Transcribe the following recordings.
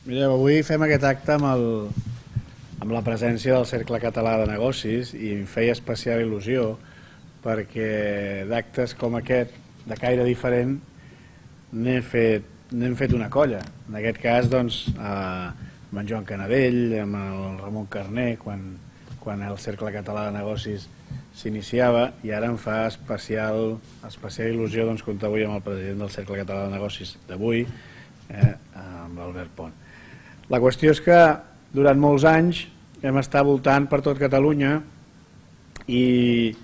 Mireu, avui fem aquest acte amb la presència del Cercle Català de Negocis i em feia especial il·lusió perquè d'actes com aquest, de caire diferent, n'hem fet una colla. En aquest cas, doncs, amb en Joan Canadell, amb el Ramon Carner, quan el Cercle Català de Negocis s'iniciava, i ara em fa especial il·lusió comptar avui amb el president del Cercle Català de Negocis d'avui, amb l'Albert Pont. La qüestió és que durant molts anys hem estat voltant per tot Catalunya i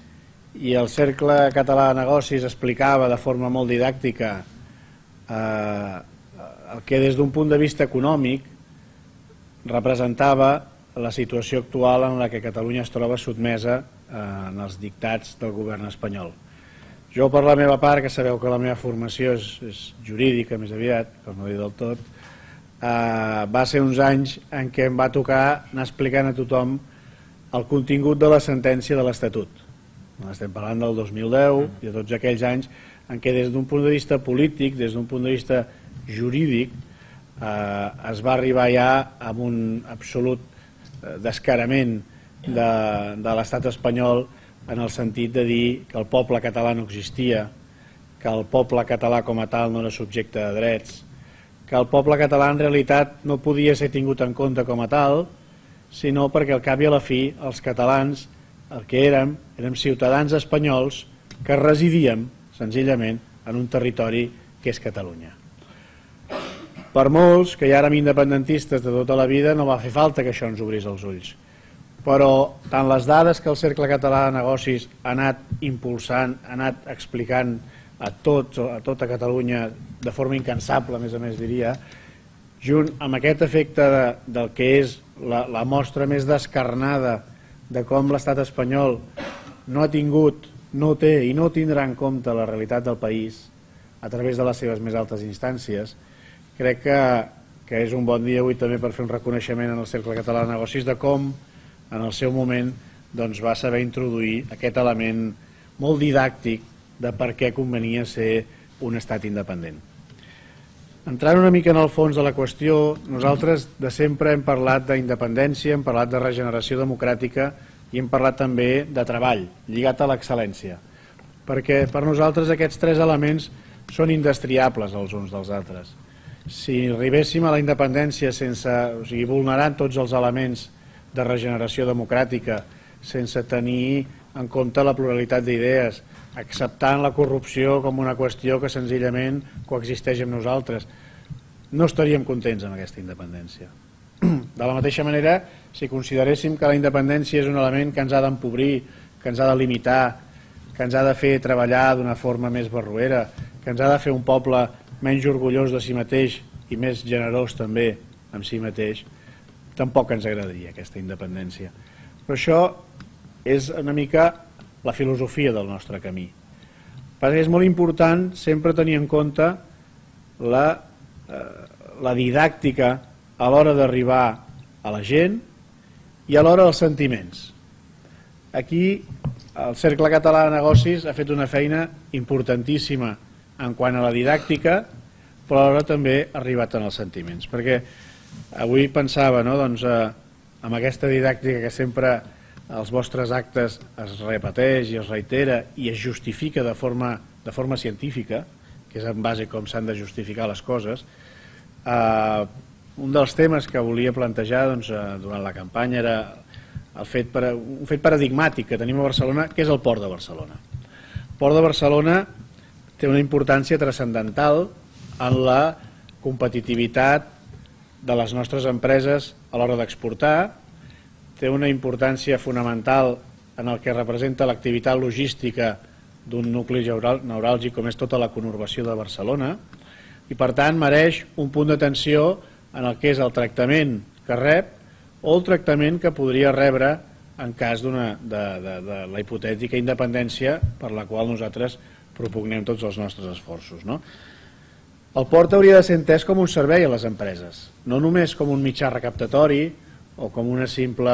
el Cercle Català de Negocis explicava de forma molt didàctica el que des d'un punt de vista econòmic representava la situació actual en la que Catalunya es troba sotmesa en els dictats del govern espanyol. Jo, per la meva part, que sabeu que la meva formació és jurídica més aviat, per no dir del tot, va ser uns anys en què em va tocar anar explicant a tothom el contingut de la sentència de l'Estatut. Estem parlant del 2010 i de tots aquells anys en què des d'un punt de vista polític, des d'un punt de vista jurídic, es va arribar ja amb un absolut descarament de l'estat espanyol en el sentit de dir que el poble català no existia, que el poble català com a tal no era subjecte de drets, que el poble català en realitat no podia ser tingut en compte com a tal, sinó perquè al cap i a la fi els catalans el que érem ciutadans espanyols que residíem senzillament en un territori que és Catalunya. Per molts, que ja érem independentistes de tota la vida, no va fer falta que això ens obrís els ulls. Però tant les dades que el Cercle Català de Negocis ha anat impulsant, ha anat explicant a tota Catalunya de forma incansable, a més diria, junt amb aquest efecte del que és la mostra més descarnada de com l'estat espanyol no ha tingut, no té i no tindrà en compte la realitat del país a través de les seves més altes instàncies, crec que és un bon dia avui també per fer un reconeixement en el Cercle Català de Negocis de com en el seu moment va saber introduir aquest element molt didàctic de per què convenia ser un estat independent. Entrant una mica en el fons de la qüestió, nosaltres de sempre hem parlat d'independència, hem parlat de regeneració democràtica i hem parlat també de treball, lligat a l'excel·lència, perquè per nosaltres aquests tres elements són indestriables els uns dels altres. Si arribéssim a la independència vulnerant tots els elements de regeneració democràtica, sense tenir en compte la pluralitat d'idees, acceptant la corrupció com una qüestió que senzillament coexisteix amb nosaltres, no estaríem contents amb aquesta independència. De la mateixa manera, si consideréssim que la independència és un element que ens ha d'empobrir, que ens ha de limitar, que ens ha de fer treballar d'una forma més barroera, que ens ha de fer un poble menys orgullós de si mateix i més generós també amb si mateix, tampoc ens agradaria aquesta independència. Però això és una mica la filosofia del nostre camí. Perquè és molt important sempre tenir en compte la didàctica a l'hora d'arribar a la gent i a l'hora dels sentiments. Aquí el Cercle Català de Negocis ha fet una feina importantíssima en quant a la didàctica, però alhora també ha arribat en els sentiments. Perquè avui pensava, amb aquesta didàctica que sempre als vostres actes es repeteix i es reitera i es justifica de forma científica, que és en base com s'han de justificar les coses, un dels temes que volia plantejar durant la campanya era un fet paradigmàtic que tenim a Barcelona, que és el Port de Barcelona. El Port de Barcelona té una importància transcendental en la competitivitat de les nostres empreses a l'hora d'exportar, té una importància fonamental en el que representa l'activitat logística d'un nucli neuràlgic com és tota la conurbació de Barcelona i per tant mereix un punt d'atenció en el que és el tractament que rep o el tractament que podria rebre en cas de la hipotètica independència per la qual nosaltres propugnem tots els nostres esforços. El port hauria de ser entès com un servei a les empreses, no només com un mitjà recaptatori o com una simple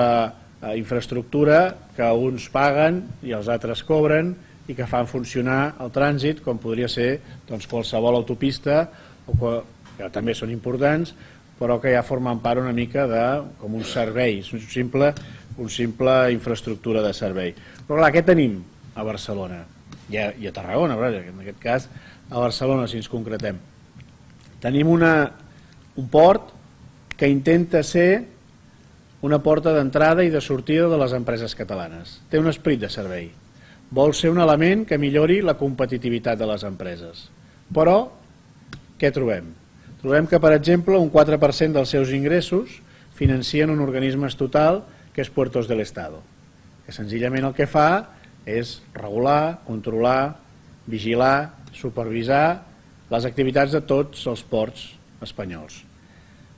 infraestructura que uns paguen i els altres cobren i que fan funcionar el trànsit com podria ser qualsevol autopista, que també són importants, però que ja formen part una mica com un servei, un simple infraestructura de servei. Però clar, què tenim a Barcelona? I a Tarragona, en aquest cas a Barcelona, si ens concretem. Tenim un port que intenta ser una porta d'entrada i de sortida de les empreses catalanes. Té un esperit de servei. Vol ser un element que millori la competitivitat de les empreses. Però, què trobem? Trobem que, per exemple, un 4% dels seus ingressos financien un organisme estatal que és Puertos del Estado, que senzillament el que fa és regular, controlar, vigilar, supervisar les activitats de tots els ports espanyols.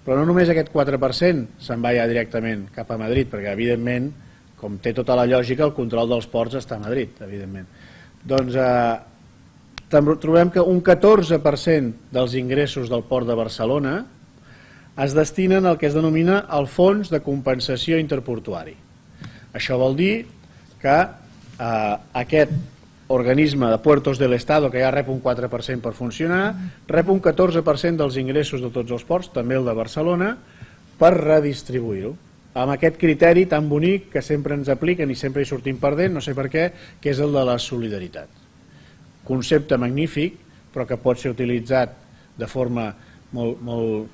Però no només aquest 4% se'n va ja directament cap a Madrid, perquè evidentment, com té tota la lògica, el control dels ports està a Madrid, evidentment. Doncs trobem que un 14% dels ingressos del Port de Barcelona es destinen al que es denomina el Fons de Compensació Interportuari. Això vol dir que aquest organisme de Puertos del Estado, que ja rep un 4% per funcionar, rep un 14% dels ingressos de tots els ports, també el de Barcelona, per redistribuir-ho. Amb aquest criteri tan bonic que sempre ens apliquen i sempre hi sortim perdent, no sé per què, que és el de la solidaritat. Concepte magnífic, però que pot ser utilitzat de forma molt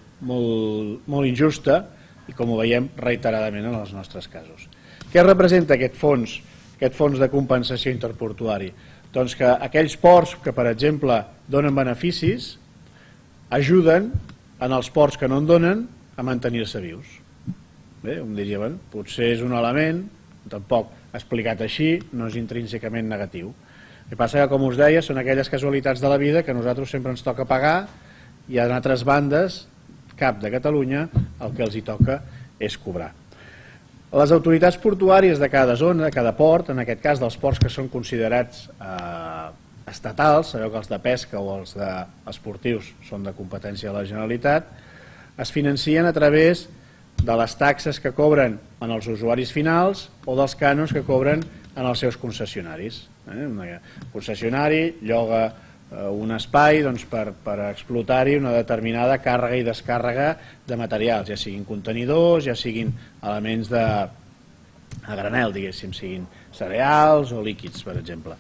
injusta i, com ho veiem, reiteradament en els nostres casos. Què representa aquest fons de compensació interportuari? Doncs que aquells ports que, per exemple, donen beneficis, ajuden en els ports que no en donen a mantenir-se vius. Bé, em diria, bueno, potser és un element, tampoc explicat així, no és intrínsecament negatiu. El que passa que, com us deia, són aquelles casualitats de la vida que a nosaltres sempre ens toca pagar i en altres bandes, cap de Catalunya, el que els hi toca és cobrar. Les autoritats portuàries de cada zona, de cada port, en aquest cas dels ports que són considerats estatals, sabeu que els de pesca o els esportius són de competència de la Generalitat, es financien a través de les taxes que cobren en els usuaris finals o dels cànons que cobren en els seus concessionaris. Un concessionari lloga un espai per explotar-hi una determinada càrrega i descàrrega de materials, ja siguin contenidors, ja siguin elements a granel, diguéssim, siguin cereals o líquids, per exemple.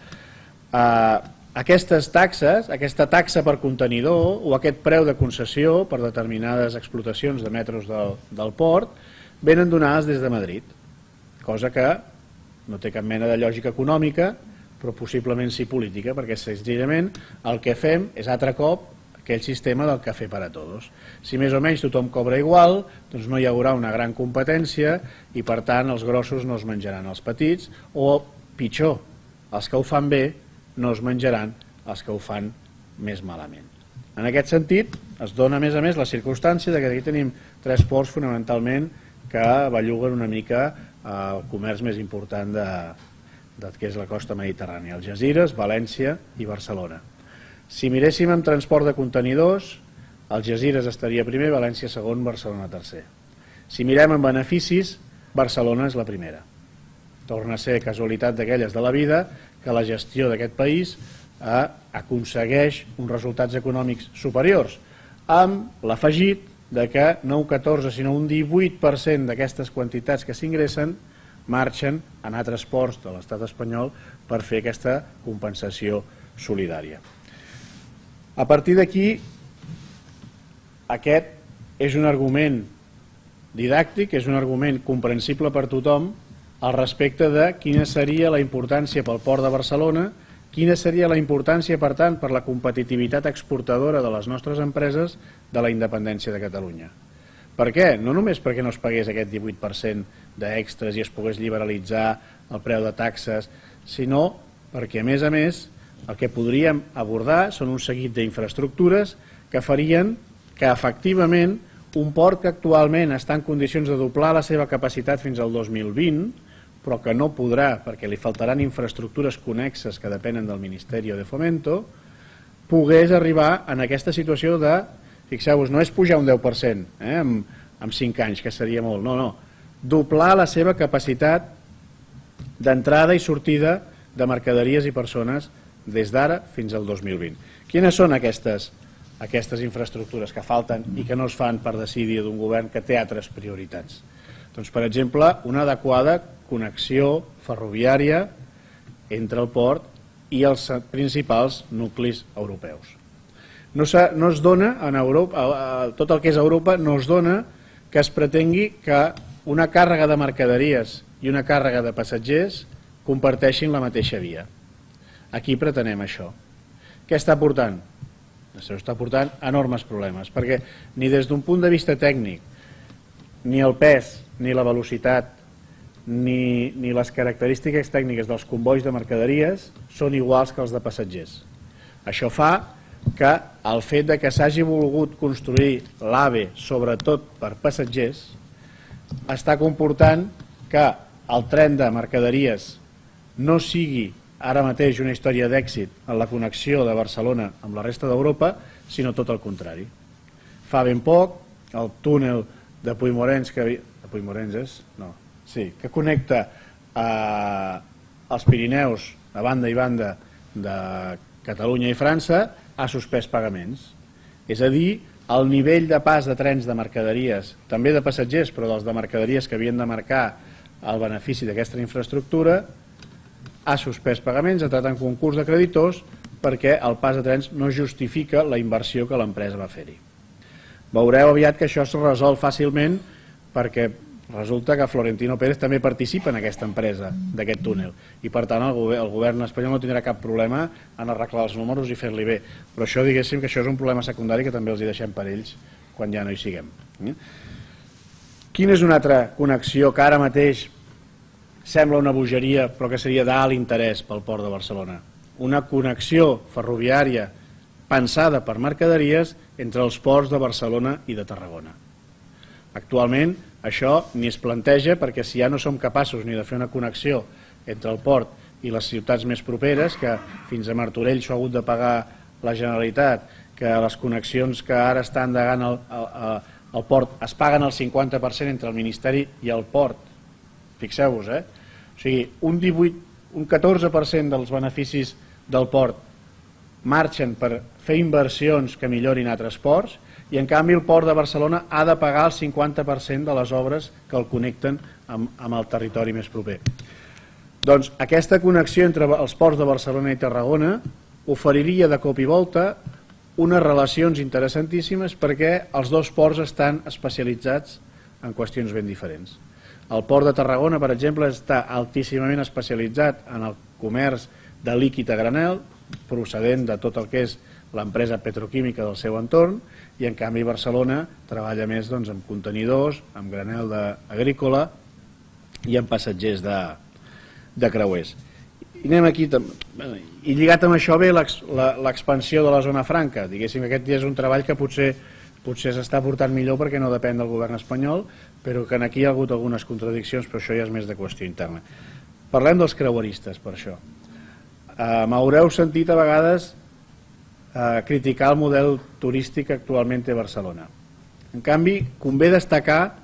Aquestes taxes, aquesta taxa per contenidor o aquest preu de concessió per determinades explotacions de metros del port venen donades des de Madrid, cosa que no té cap mena de lògica econòmica, però possiblement sí política, perquè senzillament el que fem és altre cop aquell sistema del cafè per a tots. Si més o menys tothom cobra igual, doncs no hi haurà una gran competència i per tant els grossos no es menjaran els petits o, pitjor, els que ho fan bé no es menjaran els que ho fan més malament. En aquest sentit, es dona a més la circumstància que aquí tenim tres ports fonamentalment que belluguen una mica el comerç més important del que és la costa mediterrània, Algesires, València i Barcelona. Si miréssim en transport de contenidors, Algesires estaria primer, València segon, Barcelona tercer. Si mirem en beneficis, Barcelona és la primera. Torna a ser casualitat d'aquelles de la vida que la gestió d'aquest país aconsegueix uns resultats econòmics superiors, amb l'afegit que no un 14 sinó un 18% d'aquestes quantitats que s'ingressen marxen en altres ports de l'estat espanyol per fer aquesta compensació solidària. A partir d'aquí, aquest és un argument didàctic, és un argument comprensible per tothom al respecte de quina seria la importància pel Port de Barcelona, quina seria la importància, per tant, per la competitivitat exportadora de les nostres empreses de la independència de Catalunya. Per què? No només perquè no es pagués aquest 18% d'extres i es pogués liberalitzar el preu de taxes, sinó perquè, a més, el que podríem abordar són un seguit d'infraestructures que farien que, efectivament, un port que actualment està en condicions de doblar la seva capacitat fins al 2020, però que no podrà perquè li faltaran infraestructures connexes que depenen del Ministeri de Fomento, pogués arribar en aquesta situació de, fixeu-vos, no és pujar un 10% en 5 anys, que seria molt, no, doblar la seva capacitat d'entrada i sortida de mercaderies i persones des d'ara fins al 2020. Quines són aquestes aquestes infraestructures que falten i que no es fan per decidir d'un govern que té altres prioritats. Doncs, per exemple, una adequada connexió ferroviària entre el port i els principals nuclis europeus. No es dona en Europa, tot el que és Europa, no es dona que es pretengui que una càrrega de mercaderies i una càrrega de passatgers comparteixin la mateixa via. Aquí pretenem això. Què està portant? Això està portant enormes problemes, perquè ni des d'un punt de vista tècnic, ni el pes, ni la velocitat, ni les característiques tècniques dels combois de mercaderies són iguals que els de passatgers. Això fa que el fet de que s'hagi volgut construir l'AVE sobretot per passatgers està comportant que el tren de mercaderies no sigui ara mateix una història d'èxit en la connexió de Barcelona amb la resta d'Europa, sinó tot el contrari. Fa ben poc, el túnel de Puigmorens, que connecta els Pirineus a banda i banda de Catalunya i França, ha suspès pagaments. És a dir, el nivell de pas de trens de mercaderies, també de passatgers, però dels de mercaderies que havien de marcar el benefici d'aquesta infraestructura, ha suspès pagaments, ha entrat en concurs de creditors perquè el pas de trens no justifica la inversió que l'empresa va fer-hi. Veureu aviat que això es resol fàcilment perquè resulta que Florentino Pérez també participa en aquesta empresa d'aquest túnel i per tant el govern espanyol no tindrà cap problema en arreglar els números i fer-li bé, però això diguéssim que això és un problema secundari que també els hi deixem per ells quan ja no hi siguem. Quina és una altra connexió que ara mateix sembla una bogeria però que seria d'alt interès pel Port de Barcelona? Una connexió ferroviària pensada per mercaderies entre els ports de Barcelona i de Tarragona. Actualment això ni es planteja perquè si ja no som capaços ni de fer una connexió entre el port i les ciutats més properes, que fins a Martorell s'ha hagut de pagar la Generalitat, que les connexions que ara estan endegant el port es paguen el 50% entre el Ministeri i el port. Fixeu-vos, o sigui, un 14% dels beneficis del port marxen per fer inversions que millorin altres ports i en canvi el port de Barcelona ha de pagar el 50% de les obres que el connecten amb el territori més proper. Doncs aquesta connexió entre els ports de Barcelona i Tarragona oferiria de cop i volta unes relacions interessantíssimes perquè els dos ports estan especialitzats en qüestions ben diferents. El port de Tarragona, per exemple, està altíssimament especialitzat en el comerç de líquid a granel, procedent de tot el que és l'empresa petroquímica del seu entorn, i en canvi Barcelona treballa més amb contenidors, amb granel agrícola i amb passatgers de creuers. I lligat amb això ve l'expansió de la zona franca. Diguéssim que aquest és un treball que potser s'està portant millor perquè no depèn del govern espanyol, però que aquí hi ha hagut algunes contradiccions, però això ja és més de qüestió interna. Parlem dels creueristes, per això. M'haureu sentit a vegades criticar el model turístic que actualment té Barcelona. En canvi, convé destacar,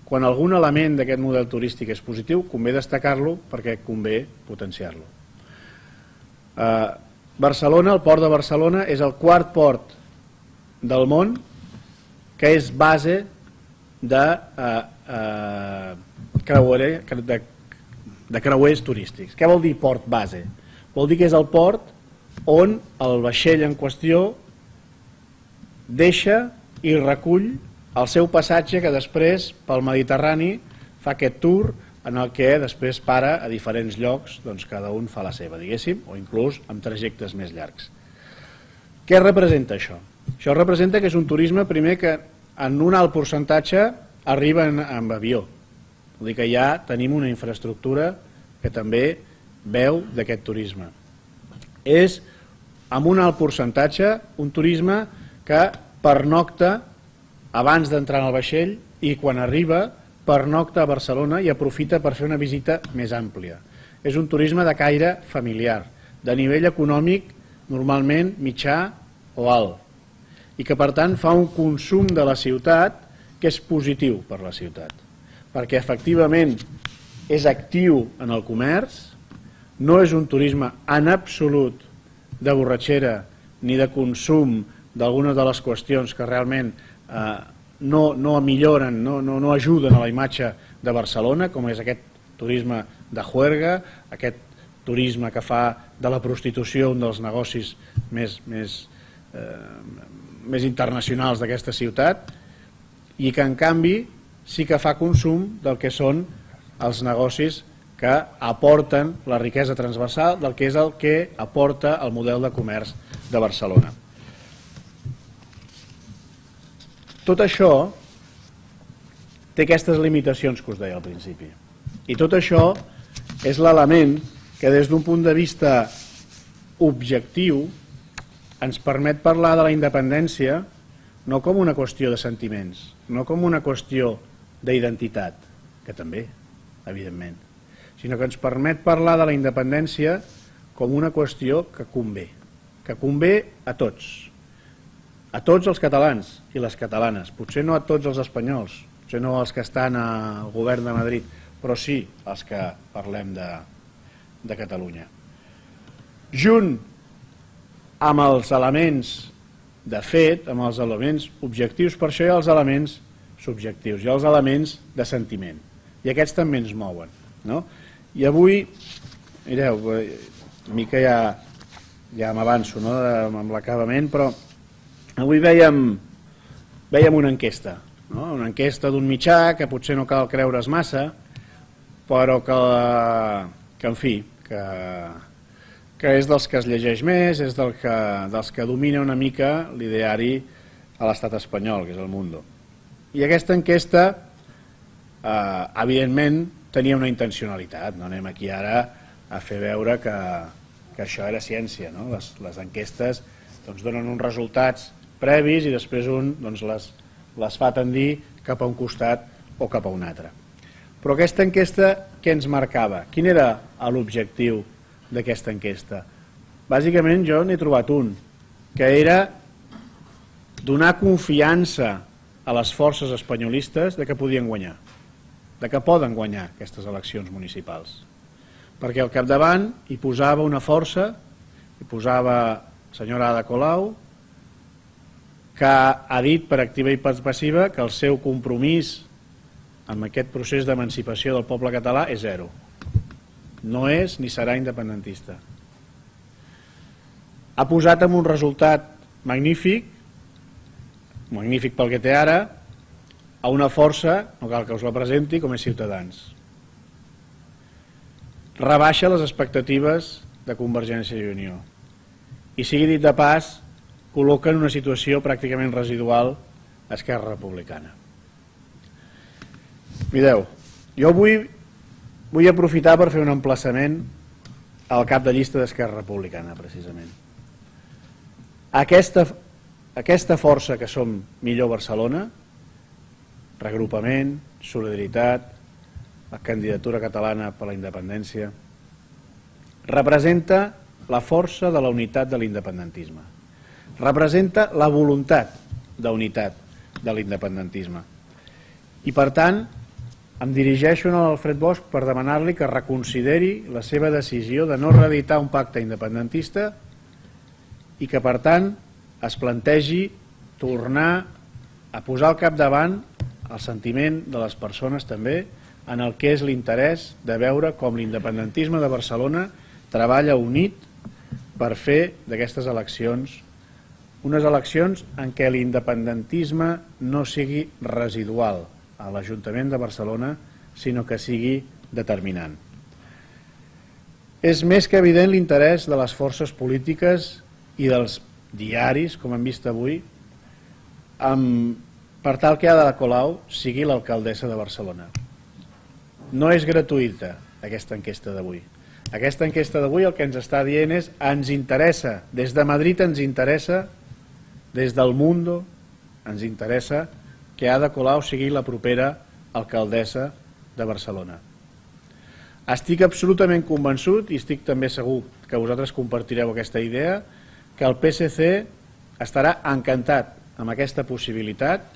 quan algun element d'aquest model turístic és positiu, convé destacar-lo perquè convé potenciar-lo. Barcelona, el port de Barcelona, és el quart port del món que és base de creuers turístics. Què vol dir port base? Vol dir que és el port on el vaixell en qüestió deixa i recull el seu passatge que després pel Mediterrani fa aquest tour en el que després para a diferents llocs, doncs cada un fa la seva, diguéssim, o inclús amb trajectes més llargs. Què representa això? Això representa que és un turisme, primer, que en un alt percentatge arriba amb avió. Vol dir que ja tenim una infraestructura que també veu d'aquest turisme. És, amb un alt percentatge, un turisme que pernocta abans d'entrar en el vaixell i quan arriba pernocta a Barcelona i aprofita per fer una visita més àmplia. És un turisme de caire familiar, de nivell econòmic normalment mitjà o alt, i que per tant fa un consum de la ciutat que és positiu per la ciutat, perquè efectivament és actiu en el comerç, no és un turisme en absolut de borratxera ni de consum d'algunes de les qüestions que realment no milloren, no ajuden a la imatge de Barcelona, com és aquest turisme de juerga, aquest turisme que fa de la prostitució un dels negocis més internacionals d'aquesta ciutat, i que en canvi sí que fa consum del que són els negocis que aporten la riquesa transversal, del que és el que aporta el model de comerç de Barcelona. Tot això té aquestes limitacions que us deia al principi. I tot això és l'element que des d'un punt de vista objectiu ens permet parlar de la independència no com una qüestió de sentiments, no com una qüestió d'identitat, que també, evidentment, sinó que ens permet parlar de la independència com una qüestió que convé a tots els catalans i les catalanes, potser no a tots els espanyols, potser no els que estan al govern de Madrid, però sí els que parlem de Catalunya. Junt amb els elements de fet, amb els elements objectius, per això hi ha els elements subjectius, hi ha els elements de sentiment, i aquests també ens mouen, no? I avui, mireu, una mica ja m'avanço, no?, amb l'acabament, però avui veiem una enquesta, no? Una enquesta d'un mitjà que potser no cal creure's massa, però que en fi, que és dels que es llegeix més, és dels que domina una mica l'ideari a l'estat espanyol, que és el Mundo. I aquesta enquesta, evidentment, tenia una intencionalitat, no anem aquí ara a fer veure que això era ciència, no? Les enquestes donen uns resultats previs i després un les fa tendir cap a un costat o cap a un altre. Però aquesta enquesta què ens marcava? Quin era l'objectiu d'aquesta enquesta? Bàsicament jo n'he trobat un, que era donar confiança a les forces espanyolistes de que podien guanyar, de que poden guanyar aquestes eleccions municipals. Perquè al capdavant hi posava una força, hi posava la senyora Ada Colau, que ha dit per activa i per passiva que el seu compromís amb aquest procés d'emancipació del poble català és zero. No és ni serà independentista. Ha posat amb un resultat magnífic pel que té ara, a una força, no cal que us la presenti, com és Ciutadans. Rebaixa les expectatives de Convergència i Unió. I sigui dit de pas, col·loca en una situació pràcticament residual a Esquerra Republicana. Mireu, jo vull aprofitar per fer un emplaçament al cap de llista d'Esquerra Republicana, precisament. Aquesta força que som Millor Barcelona, regrupament, solidaritat, la candidatura catalana per la independència, representa la força de la unitat de l'independentisme. Representa la voluntat d'unitat de l'independentisme. I per tant, em dirigeixo a l'Alfred Bosch per demanar-li que reconsideri la seva decisió de no reeditar un pacte independentista i que, per tant, es plantegi tornar a posar al capdavant el sentiment de les persones també en el que és l'interès de veure com l'independentisme de Barcelona treballa unit per fer d'aquestes eleccions unes eleccions en què l'independentisme no sigui residual a l'Ajuntament de Barcelona, sinó que sigui determinant. És més que evident l'interès de les forces polítiques i dels diaris, com hem vist avui, per tal que Ada Colau sigui l'alcaldessa de Barcelona. No és gratuïta aquesta enquesta d'avui. Aquesta enquesta d'avui el que ens està dient és ens interessa, des de Madrid ens interessa, des del Mundo ens interessa que Ada Colau sigui la propera alcaldessa de Barcelona. Estic absolutament convençut, i estic també segur que vosaltres compartireu aquesta idea, que el PSC estarà encantat amb aquesta possibilitat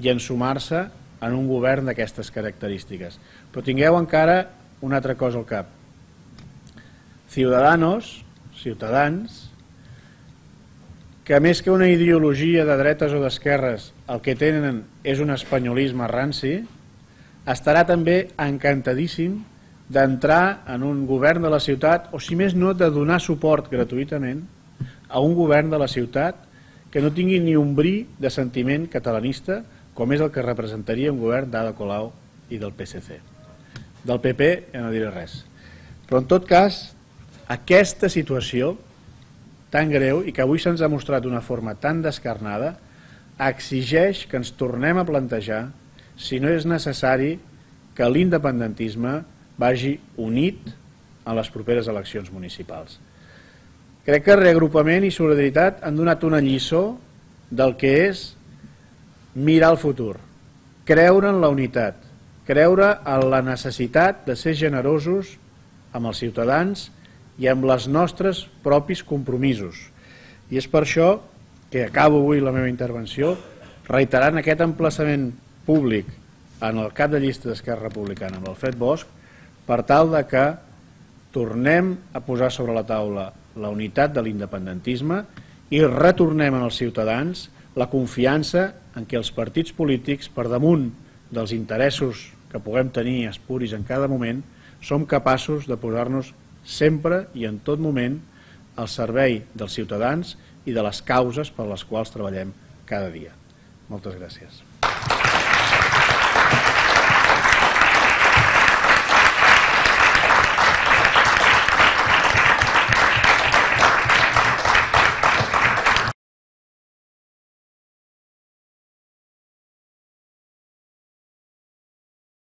i en sumar-se en un govern d'aquestes característiques. Però tingueu encara una altra cosa al cap. Ciutadans, que més que una ideologia de dretes o d'esquerres el que tenen és un espanyolisme ranci, estarà també encantadíssim d'entrar en un govern de la ciutat, o si més no de donar suport gratuïtament a un govern de la ciutat que no tingui ni un bri de sentiment catalanista, com és el que representaria un govern d'Ada Colau i del PSC. Del PP ja no diré res. Però en tot cas, aquesta situació tan greu i que avui se'ns ha mostrat d'una forma tan descarnada exigeix que ens tornem a plantejar si no és necessari que l'independentisme vagi unit a les properes eleccions municipals. Crec que reagrupament i solidaritat han donat una lliçó del que és mirar el futur, creure en la unitat, creure en la necessitat de ser generosos amb els ciutadans i amb els nostres propis compromisos. I és per això que acabo avui la meva intervenció reiterant aquest emplaçament públic en el cap de llista d'Esquerra Republicana, amb l'Alfred Bosch, per tal de que tornem a posar sobre la taula la unitat de l'independentisme i retornem als ciutadans la confiança en què els partits polítics, per damunt dels interessos que puguem tenir espuris en cada moment, som capaços de posar-nos sempre i en tot moment al servei dels ciutadans i de les causes per les quals treballem cada dia. Moltes gràcies.